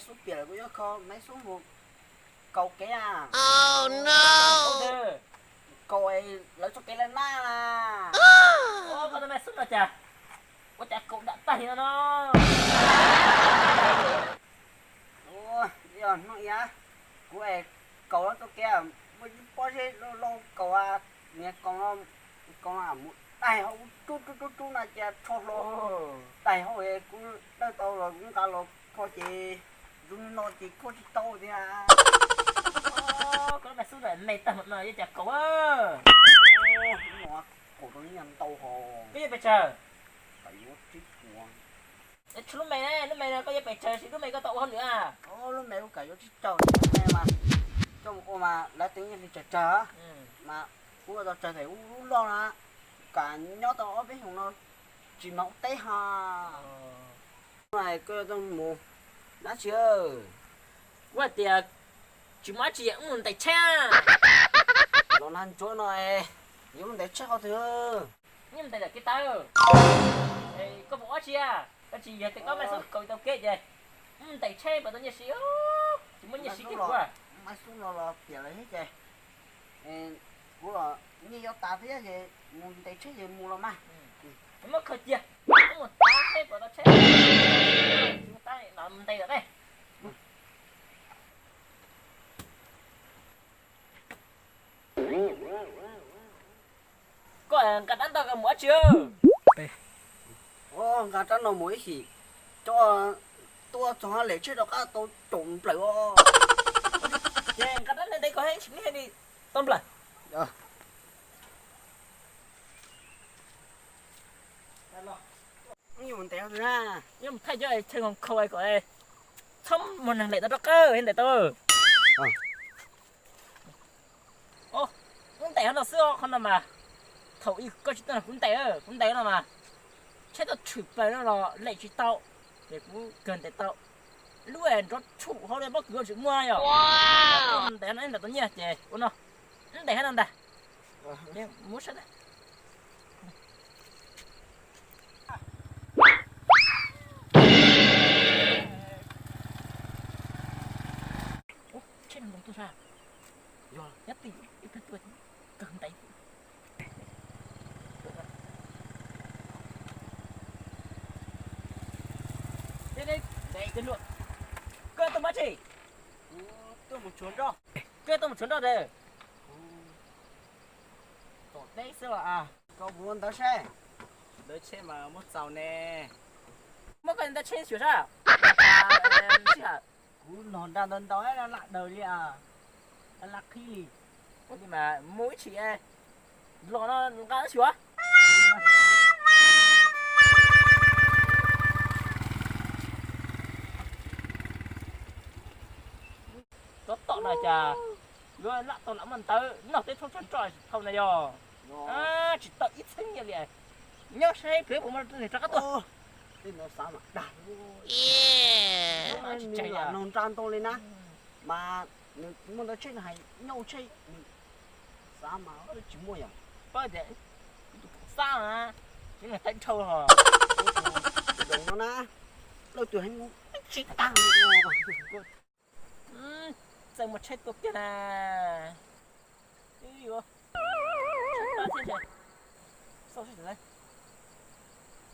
máy số tiền của kho máy số một cầu cái à. Oh no. Cầu ấy lấy cho cái lên na à. Ô con mày sức rồi chà. Có chả cậu đã tay nó. Ủa, giờ nó ya. Của ấy cầu nó cho cái mới bao giờ lâu cầu à nghe con à một tay họ chút là chả cho lo. Tay họ ấy cũng tới tàu rồi cũng cả lo có chị dùng nó chỉ có chỉ tàu thôi à. Ô con mày sức rồi mày tầm một lời chả cậu ơ. Ô, cổ nó nhầm tàu hồ. Cái gì phải chờ? Phải vô trích nguồn. Lúc mày này có gì phải chờ thì lúc mày có tậu hơn nữa à? Ô, lúc mày có cả vô trích chờ nè mà. Trong cô mà đã tính như thì chờ mà cô ta chờ thấy u lo là cả nhớ tao ở bên hông nó chỉ mong té ha. Này cơ trong mù đã chưa? Quá tiệt. Chỉ mới chỉ cũng muốn tay cha. Nó ăn chỗ này nhưng mà để chắc có thứ. Nhưng mà đây là cái tao. Ê, có bộ chi à? Cái chỉ thì có mấy số cầu tao kết vậy. Tay che mà tao nhớ xíu. Chỉ muốn nhớ xíu cái quá. Mai xuống nó tiền lấy hết rồi. Cô là như gió ta thế gì muốn để chết gì mua lắm mà. Mất khởi chưa? Không một tá hết của tao chết. Tay nằm tay ở đây. Có cả đắn tao cả múa chưa? Ô, gà trắng nó mới gì cho tôi cho nó lấy chết đó cả tôi trộn lại ô. Dạ, cả đắn lên đây có hết hay đi tôm lại. Ờ. Như mình téo ra. Nhưng mà thay cho ai chơi còn khôi của ai. Không một thằng lại tao đọc cơ hiện tại tôi. Ô, cũng tẻ nó xưa không nào mà. Thầu y có chuyện là cũng tẻ nào mà. Chết tao chụp về nó là lại chỉ tao để cũng cần để tao. Lúc này nó chủ họ đây bắt cửa chữ mua rồi. Wow. Tẻ nó là tao nhớ chị, ổn không? Nó tẻ hết không ta? Đi mua sẵn đây. Trên đồng tôi sao? Rồi, nhất tỷ, ít tuổi, cần tay. Đây, đây cái luôn. Cơ tôi mất gì? Tôi một chuyến đó. Cơ tôi một chuyến đó đây. Tổ đấy sao à? Có muốn tới xe. Đứa xe mà mất giàu nè. Mất cái người ta trên sửa sao? Em hả? Nó đang đến tối nó lại đời đi à. Nó lạc khi. Nhưng mà mỗi chị ấy nó gã sửa. Tốt tọ này chà. Rồi lạ tao lắm mình tới. Nó tới thôn trọi thâu này rồi. À, chỉ tao ít sinh như vậy. Nhớ xe phía của mình thì chắc tôi. Thì nó sao mà đại. Yeah. Nó chạy là nông trang tôi lên á. Mà nếu muốn tới chơi này nhau chơi. Sao mà nó chỉ mua à? Có thể sao à? Nhưng mà tay trâu hả? Đúng nó na. Đâu tuổi hành chỉ tăng. Giờ một chết tốt kia nè. Cái gì vậy? Chết chết chết. Sao chết rồi?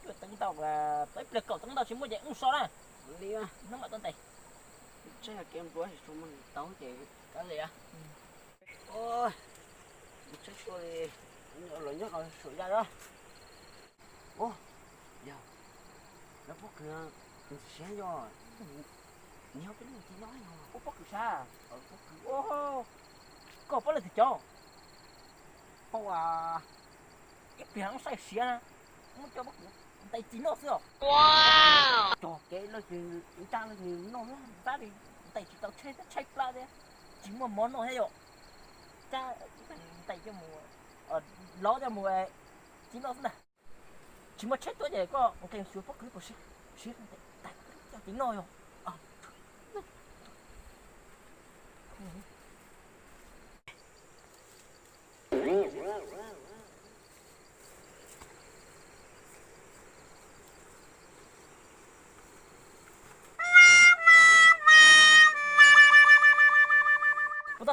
Cái tấn tàu là tới lực cậu tấn tàu chỉ mua vậy cũng sao đó. Đi à. Nó mà tấn tay. Chơi là kem tuổi thì chúng mình tao chị. Cái gì á? Ôi. Chết tôi lớn nhất rồi sửa ra đó. Ô. Giờ. Nó bốc kìa. Mình sẽ rồi. Nhiều cái gì thì nói rồi. Ô bốc cửa xa. Bốc kìa. Ô. Có bốc lên thì cho. Không à. Cái biển nó sai xía nè. Muốn cho bốc cửa. Tay chín nó xưa. Wow. Cho cái nó thì trang nó thì nó nó Ra thì tay chỉ tao chơi nó check lại đấy. Chỉ một món nó hay rồi. Cha tay cho mùa ló cho mùa chín nó nè. Chỉ một chết tôi vậy có một cái suối bốc cửa của xí tay cho chín nó rồi.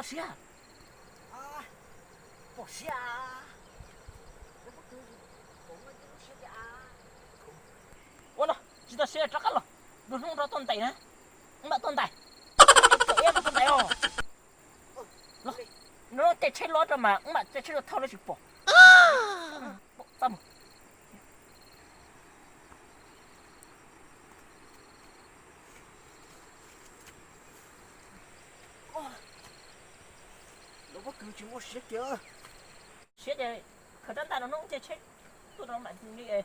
谁啊？啊，不是啊，这不就是我们就是的啊。我呢，知道谁这个了，不是我断带呢，我把断带，这也不断带哦。nó chạy chết lót rồi mà ông bạn chạy chết rồi thao nó chụp bỏ sao mà nó có cứ chỉ một xíu chưa chết rồi khởi đơn ta nó không chạy chết tôi nó mạnh như vậy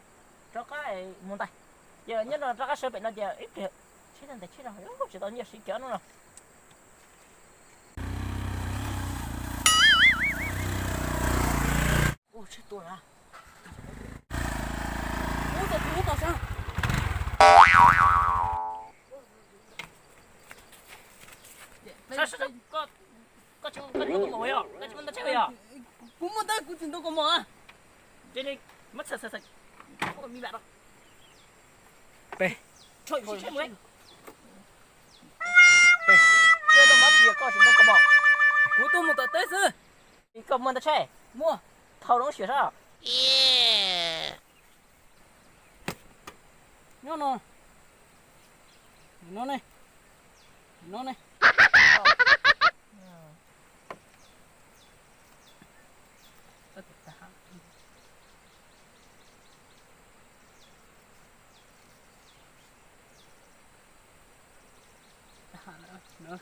cho cái muốn tay giờ nhất là cho cái sơ bệnh nó giờ ít kìa chết rồi chết rồi chỉ tao nhiều xí kéo nữa ôi chết tôi à ôi tao sao sao có chúng có mồi à có chúng ta chơi à cũng muốn tới cũng chừng đâu có mò à đây đây mất sạch không còn mi bạn đâu Bê. chơi chơi mới bê chơi đâu mất gì có chúng đâu có mò của tôi một tờ tế sư đi cầm mần ta chơi mua thầu nó sửa sao nó này nó này nữa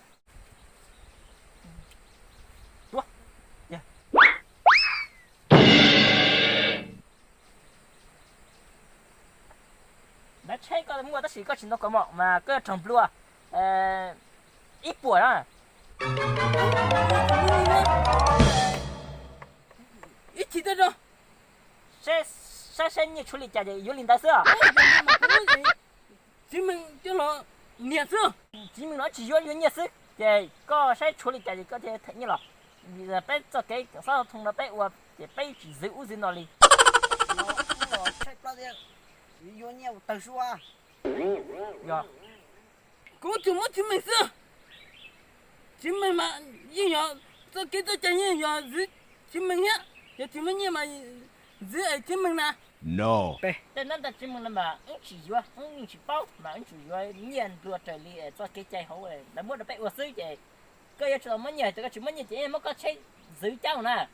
đã chơi có mua ta chỉ có chúng đâu có mò mà cứ trồng lúa ít bùa đó ít chỉ tới đâu sẽ như处理家的有领导色chỉ mình cho nó nhiệt xưa chỉ mình nói chỉ có nhiệt sức thì có sẽ处理家的có thể thấy như là bây giờ bé cho cái sao thông là bé và để bé chỉ giữ u gì nó đi nó chạy bao giờ vô nhiều tờ số à dạ cũng chỉ muốn chỉ mình xưa chỉ mình mà như nhỏ cho cái tôi chạy như nhỏ giữ chỉ mình nhá giờ chỉ mình như mà giữ ở chỉ mình nè No. thế nên là chỉ mình mà ứng chỉ vô ứng chỉ bao mà ứng chỉ vô nhiên đua trời đi cho cái chạy hậu này đã mua được bé ở xứ vậy cái giờ cho mình nhảy cho cái chúng mình nhảy chỉ mới có chạy giữ cháu nè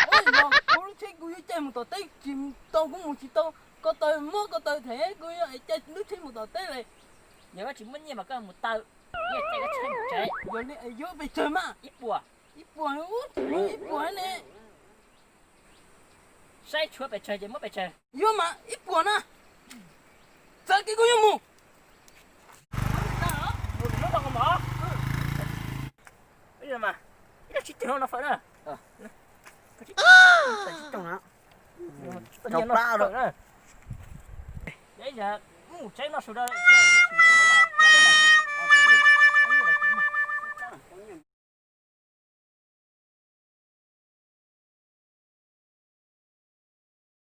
ôi nó cũng chơi cô chạy một tờ tế chìm tàu cũng một chỉ tàu có tờ mua có tờ thế cô chạy nước chơi một tờ tế này giờ cái chúng mình nhảy mà có một tàu nhảy chạy cái chạy một chạy giờ này ở dưới bị trời mà ít bùa ít buồn ít buồn này sai chúa bị chơi chỉ mất bị chơi vô mà ít buồn à sao cái cô yêu mù nó đâu có mỏ bây giờ mà cái chỉ tiền nó phải nữa tờ chỉ trong đó tự nhiên nó rồi đấy giờ cháy nó sụt ra